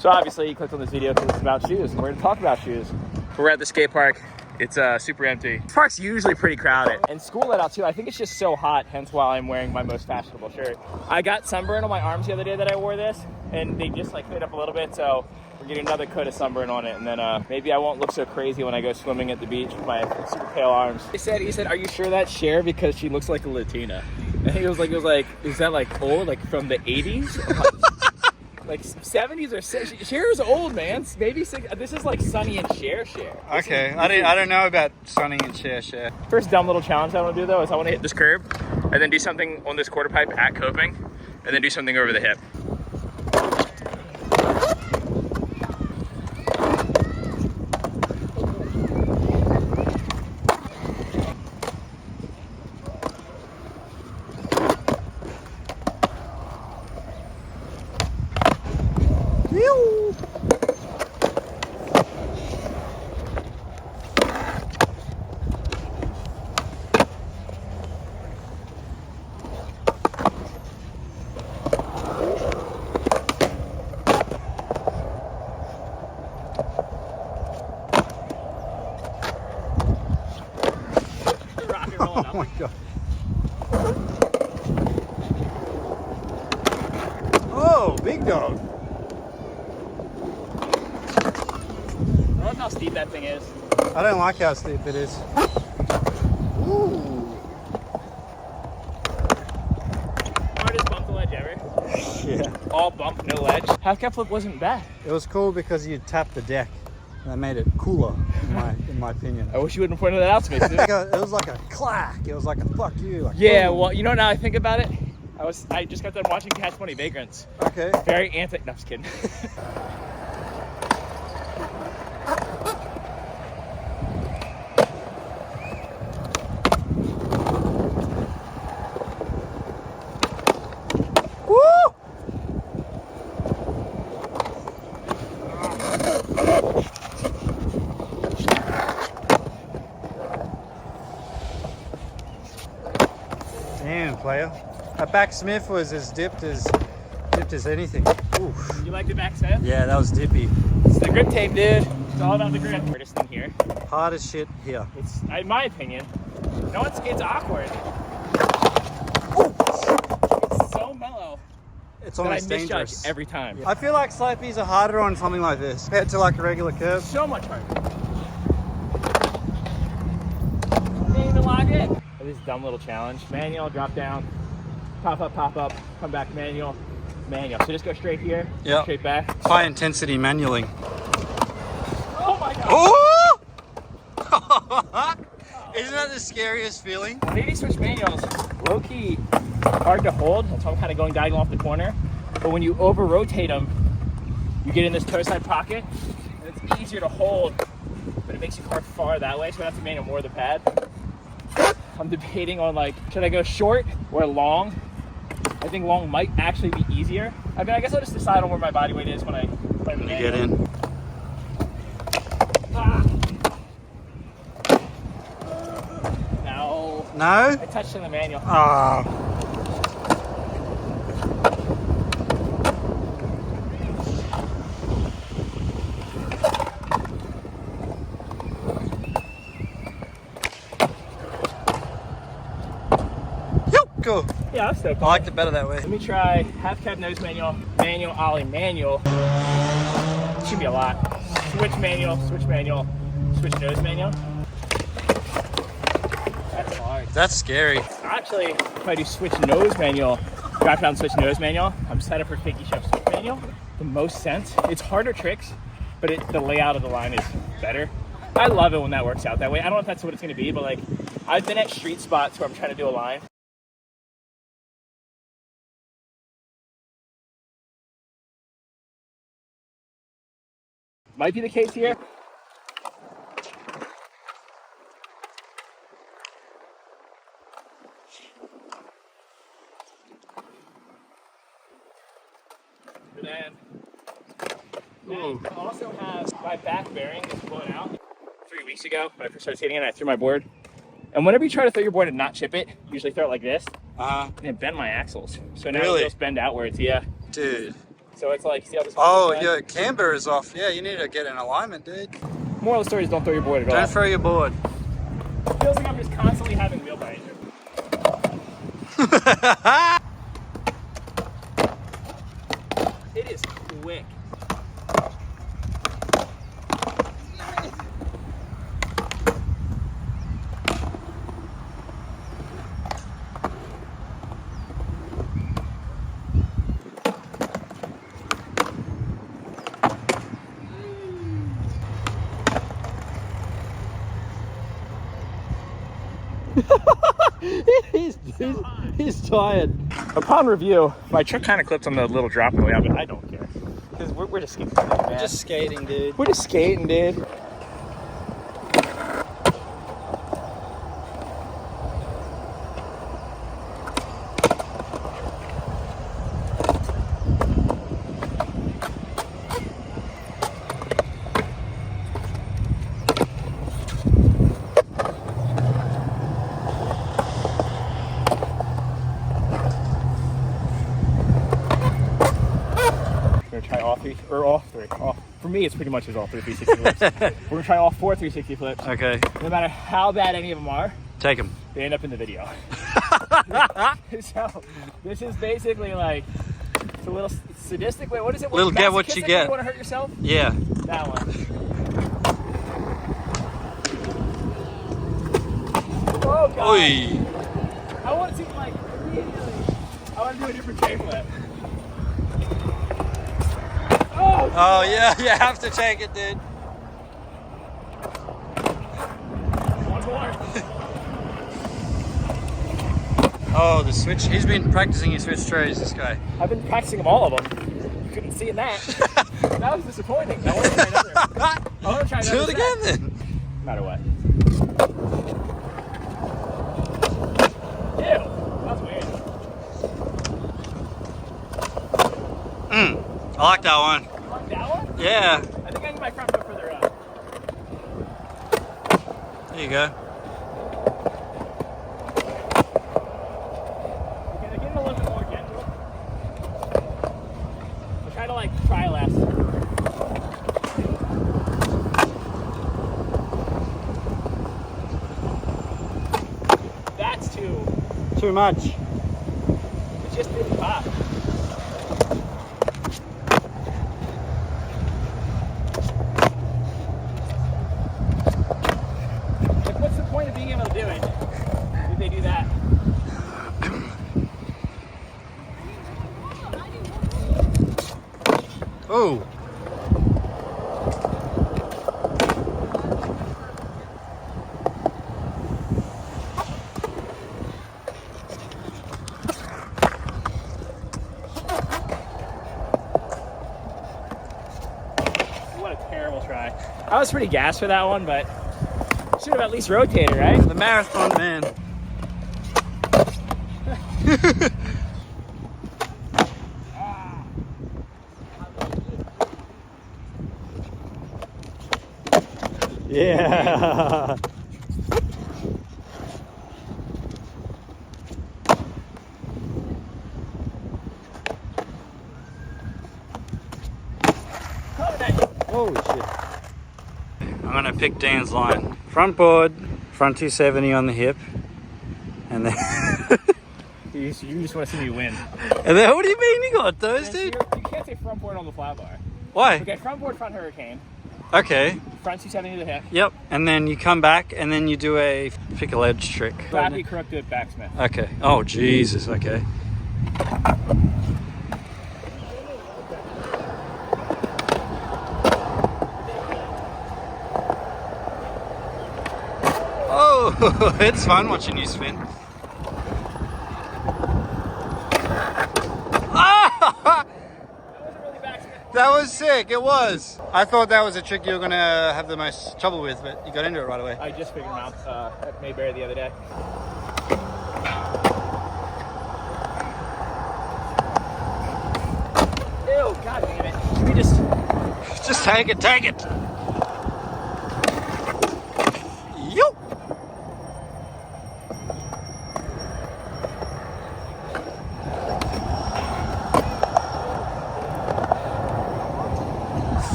So obviously you clicked on this video because it's about shoes, and we're gonna talk about shoes. We're at the skate park. It's super empty. This park's usually pretty crowded. And school let out too. I think it's just so hot, hence why I'm wearing my most fashionable shirt. I got sunburn on my arms the other day that I wore this, and they just like cleared up a little bit, so we're getting another coat of sunburn on it, and then maybe I won't look so crazy when I go swimming at the beach with my super pale arms. He said, are you sure that's Cher because she looks like a Latina? And he was like, is that like old, like from the 80s? Like 70s or 60s. Cher's old, man. Maybe this is like Sonny and Cher. Okay, I don't know about Sonny and Cher. First dumb little challenge I want to do though is I want to hit this curb and then do something on this quarter pipe at coping and then do something over the hip. Oh my god. Oh, big dog. I love how steep that thing is. I don't like how steep it is. Ooh. Hardest bump the ledge ever. Yeah. All bump, no ledge. Half cab flip wasn't bad. It was cool because you tapped the deck. That made it cooler, in my opinion. I wish you wouldn't have pointed that out to me. It was like a clack. It was like a fuck you. Like, yeah, boom. well, you know, now I think about it, I just got done watching Catch Money Vagrants. Okay. Very no, I'm just kidding. Woo! Damn, player. That back Smith was as dipped as anything. Oof. You like the back step? Yeah, that was dippy. It's the grip tape, dude. It's all about the grip. Hardest thing here. Hard as shit here. It's, in my opinion, no, it's awkward. Ooh. It's so mellow. It's that almost I misjudge dangerous. every time. I feel like sloppies are harder on something like this compared to like a regular curve. So much harder. Didn't even lock it. This dumb little challenge. Manual, drop down, pop up, come back, manual. So just go straight here, yep. Straight back. High intensity manualing. Oh my god. Oh! Isn't that the scariest feeling? Maybe switch manuals. Low key, hard to hold. That's why I'm kind of going diagonal off the corner. But when you over rotate them, you get in this toe side pocket, and it's easier to hold, but it makes you cart far that way, so I have to manual more of the pad. I'm debating on like, should I go short or long? I think long might actually be easier. I mean, I guess I'll just decide on where my body weight is when I play the get in. Ah. No. No? I touched in the manual. Ah. Cool. Yeah, I'm stoked. I liked it better that way. Let me try half cab nose manual, manual, ollie, manual. Should be a lot. Switch manual, switch nose manual. That's hard. That's scary. Actually, if I do switch nose manual, drop down switch nose manual, I'm set up for fakie chef switch manual. The most sense. It's harder tricks, but the layout of the line is better. I love it when that works out that way. I don't know if that's what it's going to be, but like I've been at street spots where I'm trying to do a line. Might be the case here. And then I also have my back bearing is blown out 3 weeks ago when I first started skating and I threw my board. And whenever you try to throw your board and not chip it, you usually throw it like this. And it bent my axles. So now it just bend outwards, yeah. Dude. So it's like, see how this Oh, one your camber is off. Yeah, you need to get in alignment, dude. Moral of the story is don't throw your board at all. Don't throw your board. It feels like I'm just constantly having wheel bite. It is quick. he's tired. Upon review, my truck kind of clipped on the little drop on the way out, but I don't care. Because we're just skating, man. Just skating, dude. We're just skating, dude. We're gonna try all three. For me, it's pretty much all three 360 flips. We're gonna try all 4 360 flips. Okay. No matter how bad any of them are, Take him. they end up in the video. So this is basically like, it's a little sadistic. Wait, what is it? Little get what you get. You want to hurt yourself? Yeah. That one. Oh god. Oi. I want to see like immediately. I want to do a different J flip. Oh yeah, you have to take it, dude. One more. Oh, the switch. He's been practicing his switch trays, this guy. I've been practicing them all of them. You couldn't see in that. That was disappointing. I want to try another. I want to try another. Do it again set. then. No matter what. Ew, that's weird. I like that one. You like that one? Yeah. I think I need my front foot further up. There you go. Okay, they're getting a little bit more gentle. I'll try to like try less. That's Too much. it's just really pop. Like, what's the point of being able to do it if they do that? Oh. What a terrible try. I was pretty gassed for that one, but should have at least rotated, right? The marathon man. Yeah. Oh shit. I'm gonna pick Dan's line. Front board, front 270 on the hip. And then You just want to see me win. and then what do you mean you got those, dude? You can't say front board on the flat bar. Why? Okay, front board, front hurricane. Okay. Front 270 to the hip. Yep. And then you come back and then you do a pickle edge trick. Backy crook, do it backsmith. Okay. Oh Jesus, okay. Oh, it's fun watching you spin. Ah! That was sick, it was. I thought that was a trick you were going to have the most trouble with, but you got into it right away. I just figured them out at Mayberry the other day. Ew, god damn it. Should we Just take it, take it. Yo.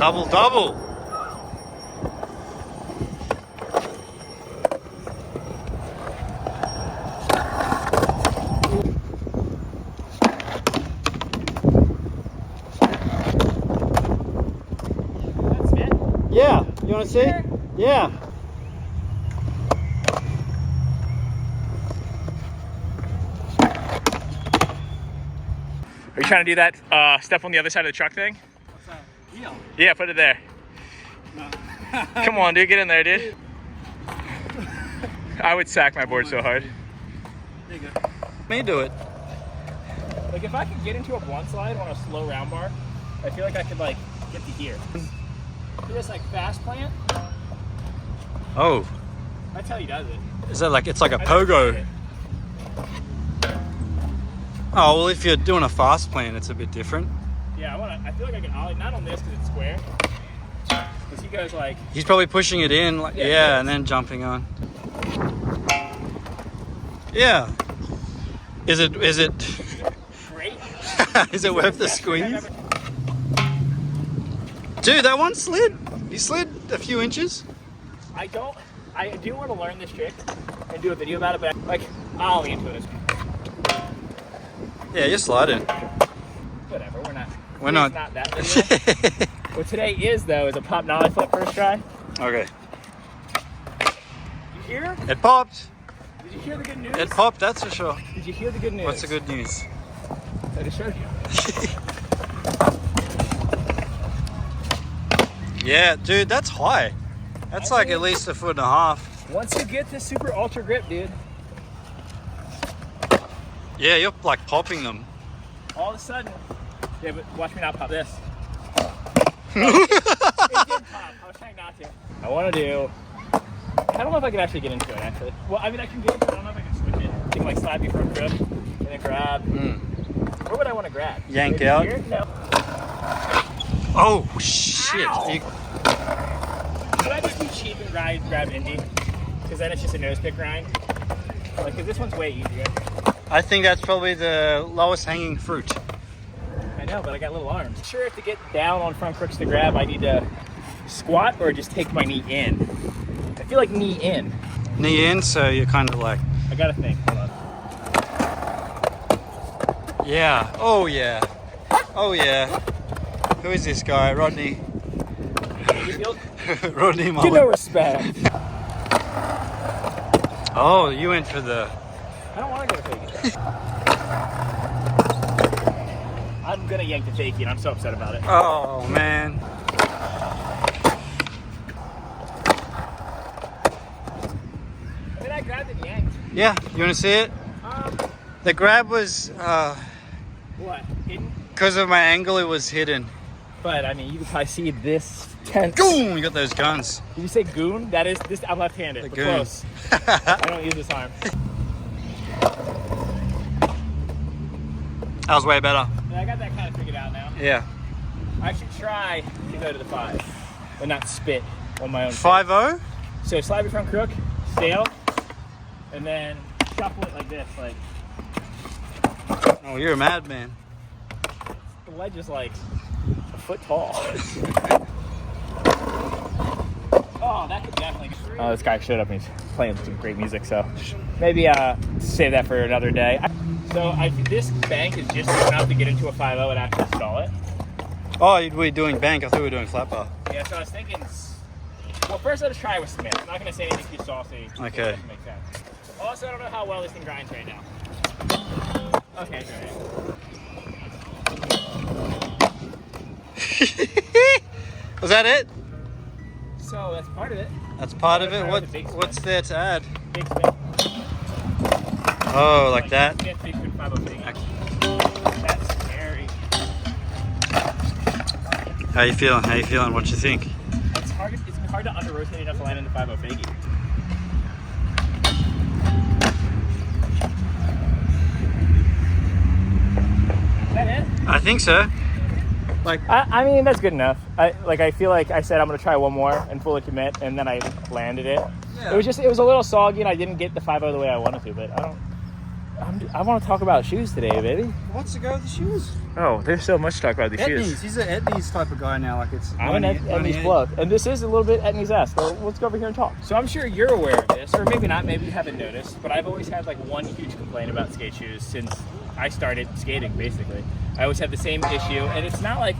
Double, double. That's it. Yeah, you want to see? Yeah. Are you trying to do that step on the other side of the truck thing? What's that? Heel? Yeah, put it there. No. Come on, dude, get in there, dude. I would sack my board so hard. There you go. Me do it. Like if I could get into a blunt slide on a slow round bar, I feel like I could like get to here. Do this like fast plant. Oh, That's how he does it. is that like, it's like a I never tried pogo? it. Oh, well, if you're doing a fast plan, it's a bit different. Yeah, I feel like I can ollie, not on this because it's square. Because he goes like, He's probably pushing it in, like, Yeah, yeah, he and then jumping on. Yeah. Is it great. is it worth the squeeze? Dude, that one slid. You slid a few inches. I do want to learn this trick and do a video about it, but like, I'll ollie into it. Yeah, you're sliding. Whatever, We're not. It's not that video. What today is though is a pop nollie flip first try. Okay. You hear? It popped. Did you hear the good news? It popped, that's for sure. Did you hear the good news? What's the good news? I just showed you. Yeah, dude, that's high. That's like at least 1.5 feet. Once you get this super ultra grip, dude, Yeah, you're like popping them. all of a sudden, yeah, but watch me not pop this. It did pop. I was trying not to. I want to do. I don't know if I can actually get into it. Actually, well, I mean, I can get into it. I don't know if I can switch it. I can like slide before grip and then grab. Where would I want to grab? Yank Maybe out? Here? No. Oh, shit. Ow. You- Should I just be cheap and grab indie? Because then it's just a nose pick grind. Like, because this one's way easier. I think that's probably the lowest hanging fruit. I know, but I got little arms. Sure, if to get down on front crooks to grab, I need to squat or just take my knee in. I feel like knee in. Knee in, so you're kind of like, I gotta think. Hold on. yeah. Oh, yeah. Oh, yeah. Who is this guy? Rodney. You feel? Rodney Get no Mullen. respect. Oh, you went for the... I don't want to go to fakie. I'm gonna yank the fakie, and I'm so upset about it. Oh, man. I mean, I grabbed and yanked. Yeah, you want to see it? The grab was, What? Hidden? because of my angle, it was hidden. But I mean, you can probably see this tense. Boom! You got those guns. Did you say goon? That is this. I'm left-handed. The But goon. close. I don't use this arm. That was way better. Yeah, I got that kind of figured out now. Yeah. I should try to go to the 5, but not spit on my own. 5-0? So slide your front crook, stale, and then shuffle it like this. Like Oh, you're a madman. the ledge is like a foot tall. Oh, that could definitely. Oh, this guy showed up and he's playing some great music. So maybe save that for another day. So this bank is just enough to get into a 5-0 and actually stall it. Oh, we're doing bank. I thought we were doing flapper. Yeah, so I was thinking. Well, first let's try with Smith. I'm not going to say anything too saucy. Okay. It doesn't make sense. Also, I don't know how well this thing grinds right now. Okay, great. Was that it? So that's part of it. That's part of it. Part What? of the big What's there to add? Big Smith. Oh, like that. Smith, big Smith, 5-0 big. That's scary. How you feeling? How you feeling? What you think? It's hard to under rotate enough to land into 5-0 biggie. Is that it? I think so. Like, I mean, that's good enough. I feel like I said I'm going to try one more and fully commit, and then I landed it. Yeah. It was a little soggy, and I didn't get the 5-0 the way I wanted to, but I don't I want to talk about shoes today, baby. What's to go with the shoes? Oh, there's so much to talk about these shoes. He's an Etnies type of guy now. Like it's. I'm an Etnies plug, and this is a little bit Etnies-esque. So let's go over here and talk. So I'm sure you're aware of this, or maybe not. Maybe you haven't noticed, but I've always had like one huge complaint about skate shoes since I started skating. Basically, I always have the same issue, and it's not like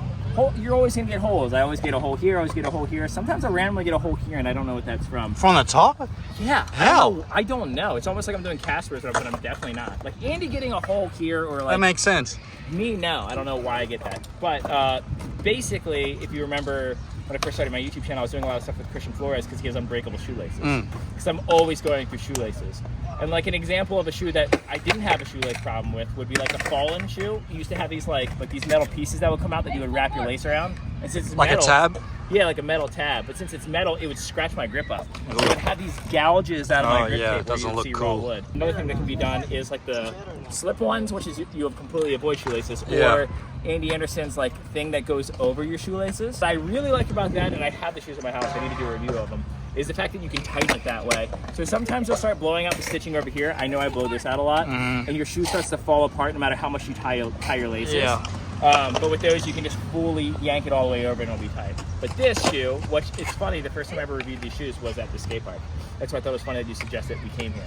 you're always gonna get holes. I always get a hole here. I always get a hole here. Sometimes I randomly get a hole here, and I don't know what that's from. From the top? Yeah. How? I don't know. It's almost like I'm doing Casper's, but I'm definitely not. Like Andy getting a hole here, or like That makes sense. me, no. I don't know why I get that. But basically, if you remember when I first started my YouTube channel, I was doing a lot of stuff with Christian Flores because he has unbreakable shoelaces. Because I'm always going through shoelaces. And like an example of a shoe that I didn't have a shoelace problem with would be like a Fallen shoe. You used to have these like these metal pieces that would come out that you would wrap your lace around. And since it's Like metal, a tab? Yeah, like a metal tab. But since it's metal, it would scratch my grip up. So it would have these gouges out of my grip tape where you would see raw wood. Another thing that can be done is like the slip ones, which is you have completely avoid shoelaces, or Andy Anderson's like thing that goes over your shoelaces. What I really like about that, and I have the shoes at my house, I need to do a review of them, is the fact that you can tighten it that way. So sometimes you'll start blowing out the stitching over here. I know I blow this out a lot, and your shoe starts to fall apart no matter how much you tie your laces. Yeah. But with those, you can just fully yank it all the way over and it'll be tight. But this shoe, which it's funny, the first time I ever reviewed these shoes was at the skate park. That's why I thought it was funny that you suggested we came here.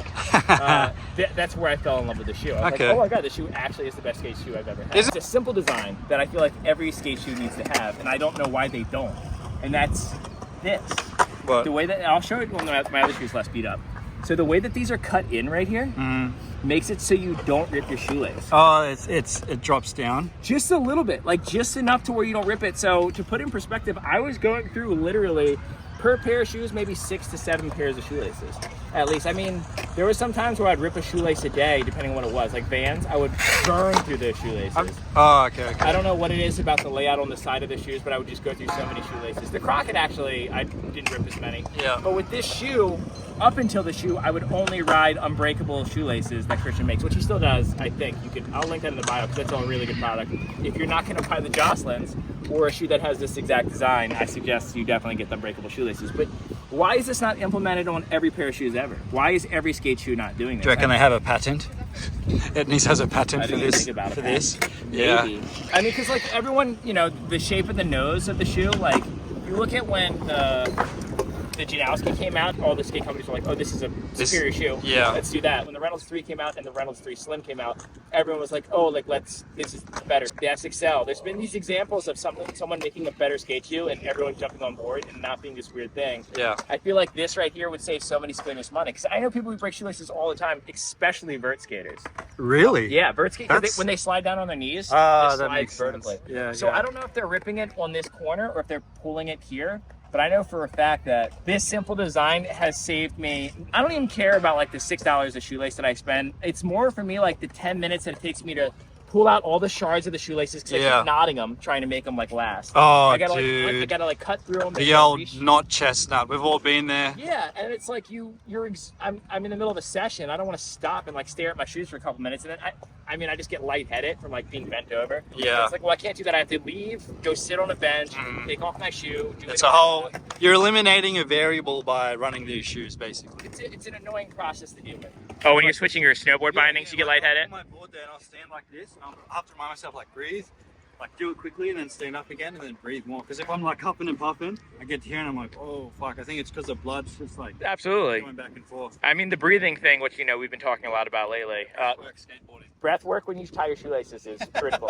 That's where I fell in love with the shoe. I was like, oh my God, this shoe actually is the best skate shoe I've ever had. It's a simple design that I feel like every skate shoe needs to have, and I don't know why they don't. And that's this. What? The way that, I'll show it when my other shoe's less beat up. So the way that these are cut in right here makes it so you don't rip your shoelace. Oh, it drops down. Just a little bit, like just enough to where you don't rip it. So to put in perspective, I was going through literally per pair of shoes, maybe 6 to 7 pairs of shoelaces, at least. I mean, there was some times where I'd rip a shoelace a day, depending on what it was. Like Vans, I would burn through those shoelaces. Okay. I don't know what it is about the layout on the side of the shoes, but I would just go through so many shoelaces. The Crockett, actually, I didn't rip as many. Yeah. But with this shoe, up until the shoe, I would only ride unbreakable shoelaces that Christian makes, which he still does, I think. I'll link that in the bio because that's all a really good product. If you're not going to buy the Jocelyn's or a shoe that has this exact design, I suggest you definitely get the unbreakable shoelaces. But why is this not implemented on every pair of shoes ever? Why is every skate shoe not doing this? Do you reckon they have a patent? Etnies has a patent for this. Yeah. Maybe. I mean, because like everyone, the shape of the nose of the shoe, like you look at when the Janowski came out, all the skate companies were like, oh, this is a superior shoe. Yeah. Let's do that. When the Reynolds 3 came out and the Reynolds 3 Slim came out, everyone was like, oh, like this is better. The SXL. There's been these examples of someone making a better skate shoe and everyone jumping on board and not being this weird thing. Yeah. I feel like this right here would save so many skaters money. Because I know people who break shoelaces all the time, especially vert skaters. Really? Yeah, vert skaters, when they slide down on their knees, it that makes slides vertically. sense. Yeah. So I don't know if they're ripping it on this corner or if they're pulling it here. But I know for a fact that this simple design has saved me. I don't even care about like the $6 a shoelace that I spend. It's more for me like the 10 minutes that it takes me to pull out all the shards of the shoelaces because I keep knotting them, trying to make them like last. Oh, I gotta, dude. I gotta like cut through them. The old knot chestnut. We've all been there. Yeah, and it's like I'm in the middle of a session. I don't want to stop and like stare at my shoes for a couple minutes, and then I just get lightheaded from like being bent over. Yeah. And it's like, well, I can't do that. I have to leave, go sit on a bench, take off my shoe. It's a whole. You're eliminating a variable by running these shoes, basically. It's an annoying process to deal with. Oh, when you're switching your snowboard bindings, you get lightheaded? On my board there, and I'll stand like this, and I'll have to remind myself, like, breathe, like, do it quickly, and then stand up again, and then breathe more. Because if I'm, like, huffing and puffing, I get here, and I'm like, oh, fuck, I think it's because the blood's just, like, absolutely going back and forth. I mean, the breathing thing, which, we've been talking a lot about lately. Skateboarding. Breath work when you tie your shoelaces is critical.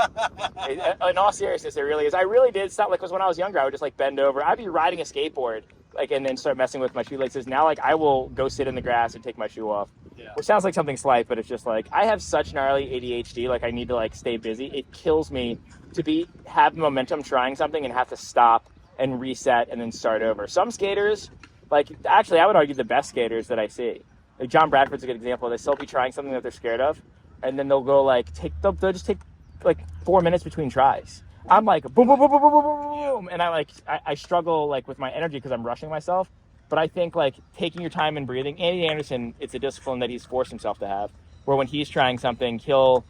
In all seriousness, it really is. I really did stop, like, because when I was younger, I would just, like, bend over. I'd be riding a skateboard, like, and then start messing with my shoelaces. Now, like, I will go sit in the grass and take my shoe off. Yeah. Which sounds like something slight, but it's just like, I have such gnarly ADHD, like I need to like stay busy. It kills me to have momentum trying something and have to stop and reset and then start over. Some skaters, like actually I would argue the best skaters that I see, like John Bradford's a good example. They still be trying something that they're scared of, and then they'll go like they'll just take like 4 minutes between tries. I'm like boom, boom, boom, boom, boom, boom, boom, boom, and I struggle like with my energy because I'm rushing myself. But I think like taking your time and breathing, Andy Anderson, it's a discipline that he's forced himself to have, where when he's trying something, he'll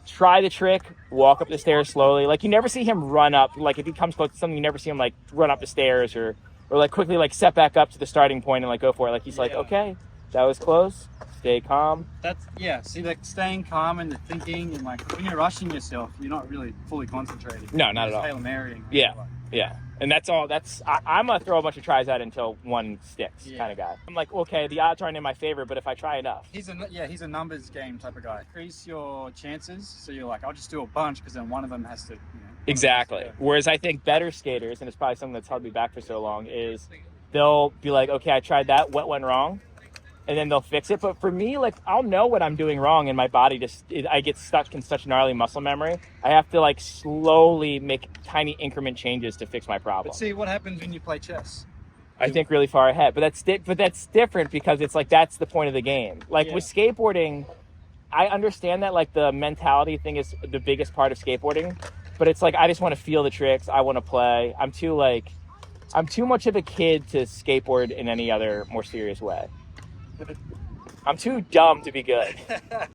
try the trick, walk up the stairs slowly. Like you never see him run up. Like if he comes close to something, you never see him like run up the stairs or like quickly like set back up to the starting point and like go for it. Like he's like, okay, That was close. Stay calm. That's yeah. See, like staying calm and the thinking, and like when you're rushing yourself, you're not really fully concentrating. No, not at all. Hail Mary. Yeah. Yeah. And that's all. I'm going to throw a bunch of tries out until one sticks kind of guy. I'm like, okay, the odds aren't in my favor, but if I try enough. He's a numbers game type of guy. Increase your chances. So you're like, I'll just do a bunch because then one of them has to, Exactly. Whereas I think better skaters, and it's probably something that's held me back for so long, is they'll be like, okay, I tried that. What went wrong? And then they'll fix it. But for me, like, I'll know what I'm doing wrong, and my body I get stuck in such gnarly muscle memory. I have to like slowly make tiny increment changes to fix my problem. But see, what happens when you play chess? I think really far ahead, but that's different because it's like that's the point of the game. Like with skateboarding, I understand that like the mentality thing is the biggest part of skateboarding, but it's like I just want to feel the tricks. I want to play. I'm too much of a kid to skateboard in any other more serious way. I'm too dumb to be good.